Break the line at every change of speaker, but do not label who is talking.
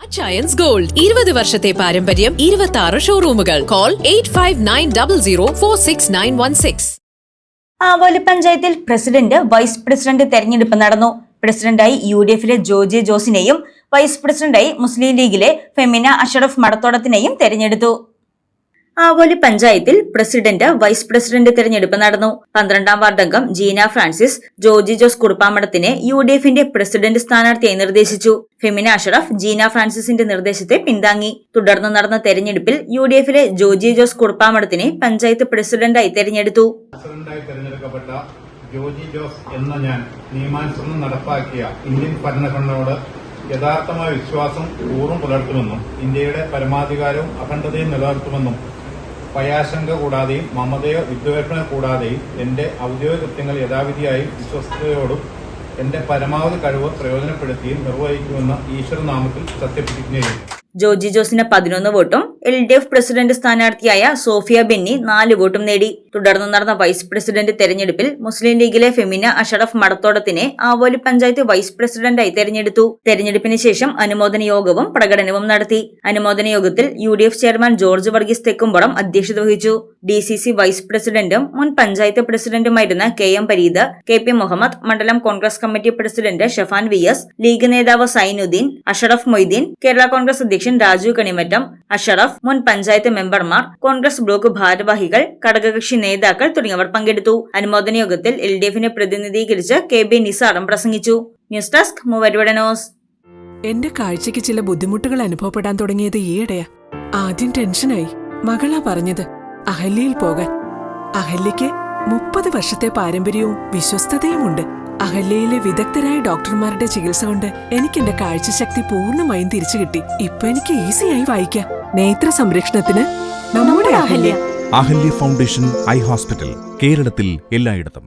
Achayans gold 20 വർഷത്തെ പാരമ്പര്യം 26 ഷോറൂമുകൾ. Call 8590046916.
ആവോലി പഞ്ചായത്തിൽ പ്രസിഡന്റ് വൈസ് പ്രസിഡന്റ് തെരഞ്ഞെടുപ്പ് നടന്നു. പ്രസിഡന്റായി UDF-ലെ ജോജി ജോസിനെയും വൈസ് പ്രസിഡന്റായി മുസ്ലിം ലീഗിലെ ഫെമിന അഷറഫ് മടത്തോടത്തിനെയും തെരഞ്ഞെടുത്തു. ആവോലി പഞ്ചായത്തിൽ പ്രസിഡന്റ് വൈസ് പ്രസിഡന്റ് തെരഞ്ഞെടുപ്പ് നടന്നു. 12ാം വാർഡംഗം ജീന ഫ്രാൻസിസ് ജോജി ജോസ് കുറുപ്പാമടത്തിനെ UDF-ന്റെ പ്രസിഡന്റ് സ്ഥാനാർത്ഥിയായി നിർദ്ദേശിച്ചു. ഫെമിന അഷറഫ് ജീന ഫ്രാൻസിസിന്റെ നിർദ്ദേശത്തെ പിന്താങ്ങി. തുടർന്ന് നടന്ന തെരഞ്ഞെടുപ്പിൽ UDF-ലെ ജോജി ജോസ് കുറുപ്പാമടത്തിനെ പഞ്ചായത്ത് പ്രസിഡന്റായി തെരഞ്ഞെടുത്തു.
തെരഞ്ഞെടുക്കപ്പെട്ട ജോജി ജോസ് എന്ന ഞാൻ നിയമാനുസൃതം നടപ്പാക്കിയ ഇന്ത്യൻ ഭരണഘടനയോട് യഥാർത്ഥമായ വിശ്വാസം പൂർവ്വം പുലർത്തുമെന്നും ഇന്ത്യയുടെ പരമാധികാരവും അഖണ്ഡതയും നിലനിർത്തുമെന്നും ഭയാശങ്ക കൂടാതെയും മമതയോ വിദ്വേഷണോ കൂടാതെയും എന്റെ ഔദ്യോഗിക കൃത്യങ്ങൾ യഥാവിധിയായും വിശ്വസ്തയോടും എന്റെ പരമാവധി കഴിവ് പ്രയോജനപ്പെടുത്തിയും നിർവഹിക്കുമെന്ന് ഈശ്വരനാമത്തിൽ സത്യപ്രതിജ്ഞ ചെയ്തു.
ജോജി ജോസിന് 11 വോട്ടും LDF പ്രസിഡന്റ് സ്ഥാനാർത്ഥിയായ സോഫിയ ബെന്നി 4 വോട്ടും നേടി. തുടർന്ന് നടന്ന വൈസ് പ്രസിഡന്റ് തെരഞ്ഞെടുപ്പിൽ മുസ്ലിം ലീഗിലെ ഫെമിന അഷറഫ് മടത്തോടത്തിനെ ആവോലി പഞ്ചായത്ത് വൈസ് പ്രസിഡന്റായി തെരഞ്ഞെടുത്തു. തെരഞ്ഞെടുപ്പിന് ശേഷം അനുമോദന യോഗവും പ്രകടനവും നടത്തി. അനുമോദന യോഗത്തിൽ UDF chairman George Varghese Thekkumpuram അധ്യക്ഷത വഹിച്ചു. DCC വൈസ് പ്രസിഡന്റും മുൻ പഞ്ചായത്ത് പ്രസിഡന്റുമായിരുന്ന KM പരീദ്, KP മുഹമ്മദ്, മണ്ഡലം Congress committee president Shafan VS, league നേതാവ് സൈനുദ്ദീൻ, അഷറഫ് മൊയ്തീൻ, കേരള കോൺഗ്രസ് അധ്യക്ഷൻ രാജു കണിമറ്റം, അഷറഫ്, മുൻ പഞ്ചായത്ത് മെമ്പർമാർ, കോൺഗ്രസ് ബ്ലോക്ക് ഭാരവാഹികൾ, ഘടകകക്ഷി നേതാക്കൾ തുടങ്ങിയവർ പങ്കെടുത്തു. അനുമോദന യോഗത്തിൽ LDF-നെ പ്രതിനിധീകരിച്ച് KB നിസാറും പ്രസംഗിച്ചു. News desk Muvattupuzha news.
എന്റെ കാഴ്ചയ്ക്ക് ചില ബുദ്ധിമുട്ടുകൾ അനുഭവപ്പെടാൻ തുടങ്ങിയത് ഈയിടെയാ. ആദ്യം ടെൻഷനായി. മകളാ പറഞ്ഞത് അഹല്യയിൽ പോകാൻ. അഹല്യയ്ക്ക് 30 വർഷത്തെ പാരമ്പര്യവും വിശ്വസ്തതയുമുണ്ട്. അഹല്യയിലെ വിദഗ്ധരായ ഡോക്ടർമാരുടെ ചികിത്സ കൊണ്ട് എനിക്ക് എന്റെ കാഴ്ചശക്തി പൂർണ്ണമായും തിരിച്ചു കിട്ടി. ഇപ്പൊ എനിക്ക് ഈസിയായി വായിക്കാം. നേത്ര സംരക്ഷണത്തിന് നമ്മുടെ Ahalya.
Ahalya foundation eye hospital, കേരളത്തിൽ എല്ലായിടത്തും.